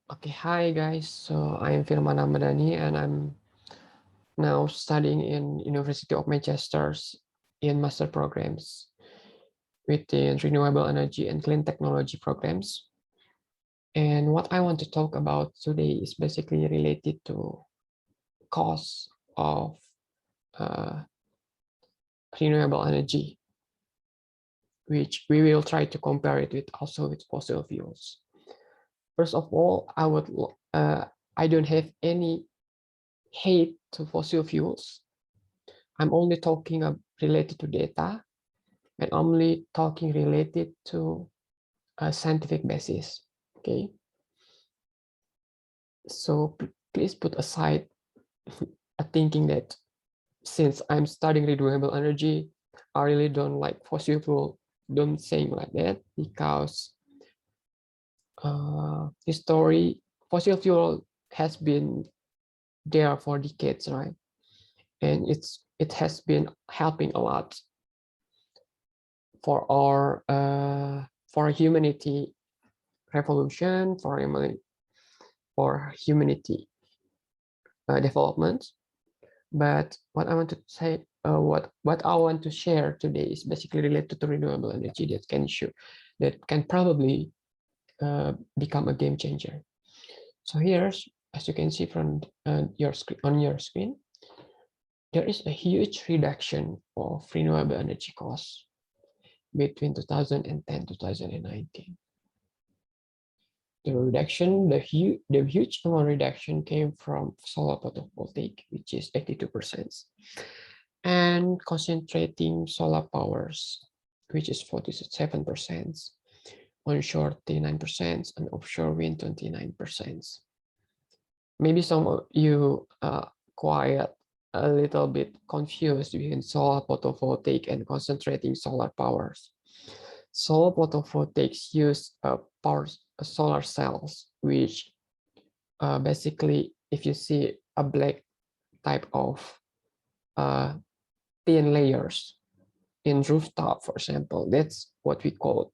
Okay, hi guys. So I'm Firman Ahmadani and I'm now studying in University of Manchester's in master programs within renewable energy and clean technology programs. And what I want to talk about today is basically related to cost of uh, renewable energy, which we will try to compare it with also with fossil fuels. First of all, I don't have any hate to fossil fuels. I'm only talking related to data and only talking related to a scientific basis. Okay, so please put aside a thinking that since I'm studying renewable energy, I really don't like fossil fuel. Don't saying like that because history fossil fuel has been there for decades, right? And it has been helping a lot for our for humanity revolution, for humanity development. But what I want to say, what I want to share today is basically related to renewable energy that can probably become a game changer. So here's, as you can see from your screen on your screen, there is a huge reduction of renewable energy costs between 2010 to 2019. The huge amount reduction came from solar photovoltaic, which is 82%, and concentrating solar powers, which is 47%, onshore 39%, and offshore wind 29%. Maybe some of you quite a little bit confused between solar photovoltaic and concentrating solar powers. Solar photovoltaics use solar cells, which basically, if you see a black type of uh, thin layers in rooftop, for example, that's what we call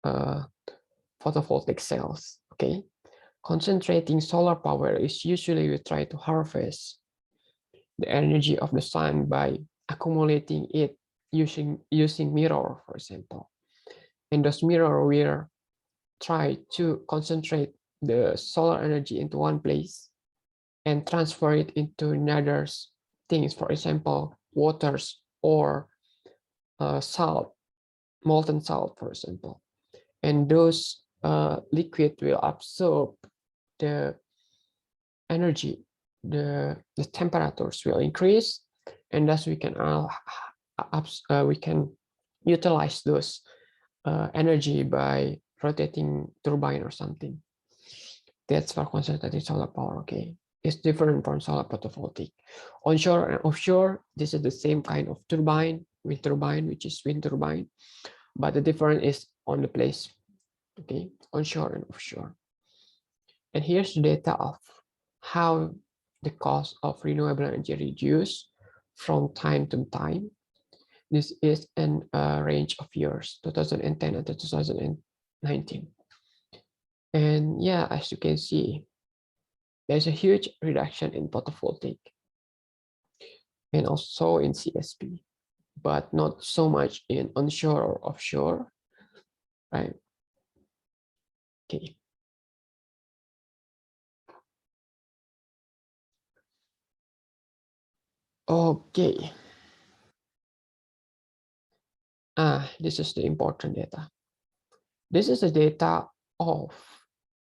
uh, photovoltaic cells. Okay, concentrating solar power is usually we try to harvest the energy of the sun by accumulating it using mirror, for example. And those mirror will try to concentrate the solar energy into one place and transfer it into another things, for example, waters or salt, molten salt, for example. And those liquid will absorb the energy, the temperatures will increase, and thus we can utilize those energy by rotating turbine or something. That's for concentrated solar power. Okay, it's different from solar photovoltaic. Onshore and offshore, this is the same kind of turbine, wind turbine, which is wind turbine, but the difference is on the place. Okay, onshore and offshore. And here's the data of how the cost of renewable energy reduced from time to time. This is in a range of years, 2010 and 2019. And yeah, as you can see, there's a huge reduction in photovoltaic and also in CSP, but not so much in onshore or offshore, right? Okay. Okay. This is the important data. This is the data of,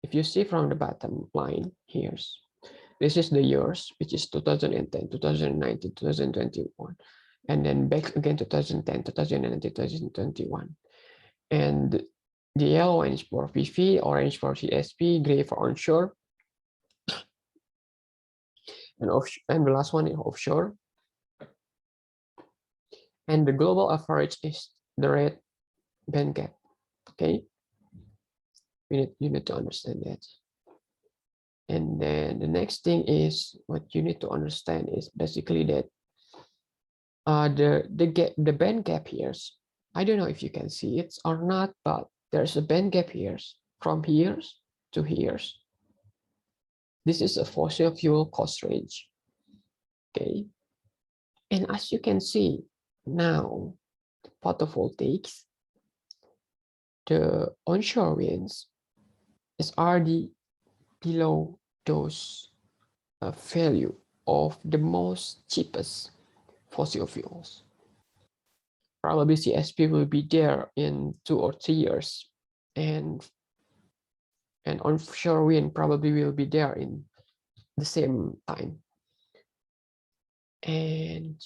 if you see from the bottom line here, this is the years, which is 2010, 2019, 2021, and then back again 2010, 2019, 2021. And the yellow one is for PV, orange for CSP, gray for onshore, and the last one is offshore. And the global average is the red band gap. Okay, you need to understand that. And then the next thing is what you need to understand is basically that the band gap here. I don't know if you can see it or not, but there's a band gap here from here to here. This is a fossil fuel cost range. Okay. And as you can see now, the photovoltaics, the onshore winds is already below those value of the most cheapest fossil fuels. Probably CSP will be there in 2 or 3 years, and onshore wind probably will be there in the same time. And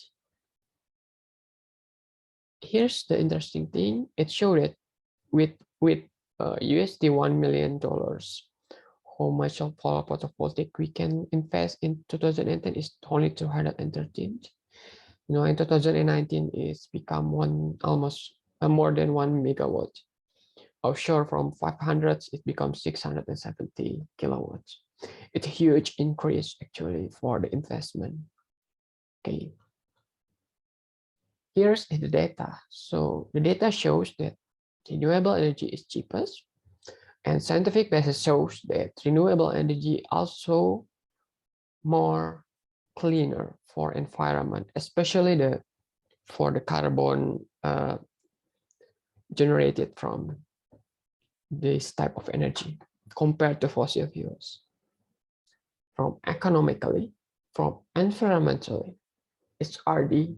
here's the interesting thing: it showed that with USD $1 million, how much of photovoltaic we can invest in 2010 is only 213. You know, in 2019 it's become almost more than 1 megawatt. Offshore from 500, it becomes 670 kilowatts. It's a huge increase actually for the investment. Okay. Here's the data. So the data shows that renewable energy is cheapest, and scientific basis shows that renewable energy also more cleaner for environment, especially for the carbon generated from this type of energy compared to fossil fuels. From economically, from environmentally, it's already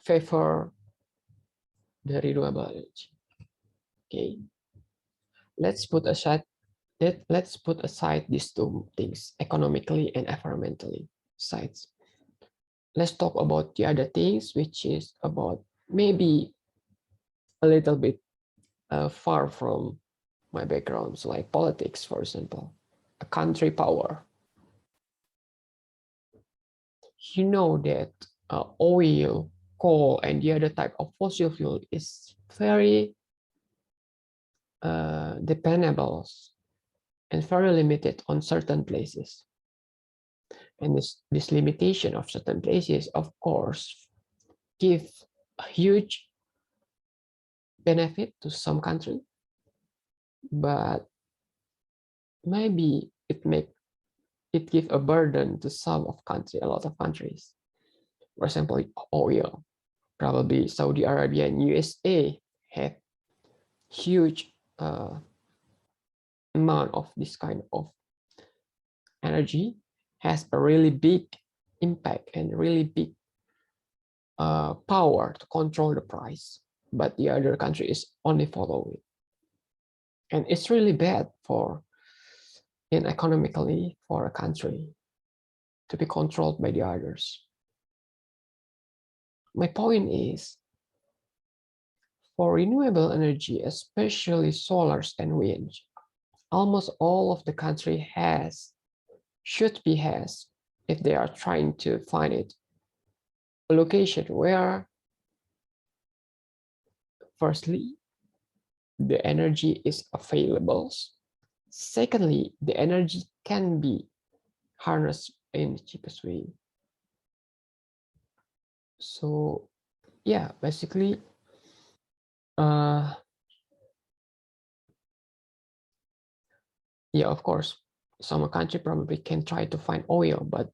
favor the renewable energy. Okay, let's put aside these two things, economically and environmentally sides. Let's talk about the other things, which is about maybe a little bit far from my backgrounds, like politics, for example, a country power. You know that oil, coal, and the other type of fossil fuel is very dependable and very limited on certain places. And this limitation of certain places, of course, give a huge benefit to some country, but maybe it give a burden to a lot of countries. For example, oil. Probably Saudi Arabia and USA have huge amount of this kind of energy, has a really big impact and really big power to control the price, but the other country is only follow it. And it's really bad economically for a country to be controlled by the others. My point is, for renewable energy, especially solars and wind, almost all of the country should be if they are trying to find it, a location where, firstly, the energy is available. Secondly, the energy can be harnessed in the cheapest way. So yeah, basically, yeah, of course, some country probably can try to find oil, but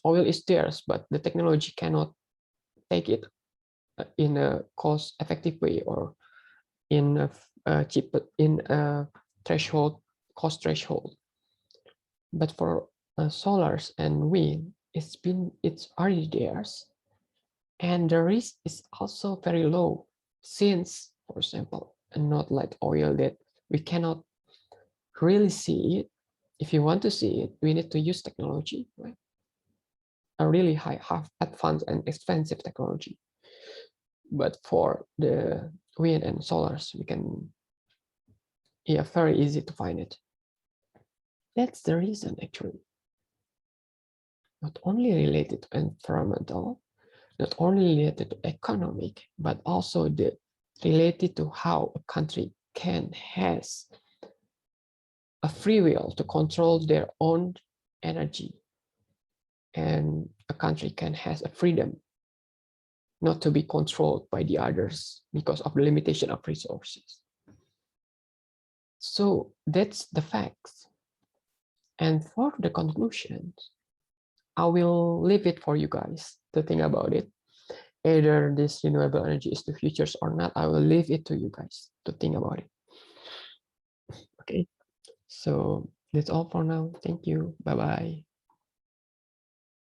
oil is theirs, but the technology cannot take it in a cost-effective way or in a cheap cost threshold. But for solars and wind, it's already theirs, and the risk is also very low, since, for example, not like oil that we cannot really see it. If you want to see it, we need to use technology, right? A really half advanced and expensive technology. But for the wind and solars, we can, yeah, very easy to find it. That's the reason, actually. Not only related to environmental, not only related to economic, but also related to how a country has a free will to control their own energy, and a country can has a freedom not to be controlled by the others because of the limitation of resources. So that's the facts. And for the conclusions, I will leave it for you guys to think about it. Either this renewable energy is the futures or not, I will leave it to you guys to think about it. Okay, so that's all for now. Thank you. Bye bye.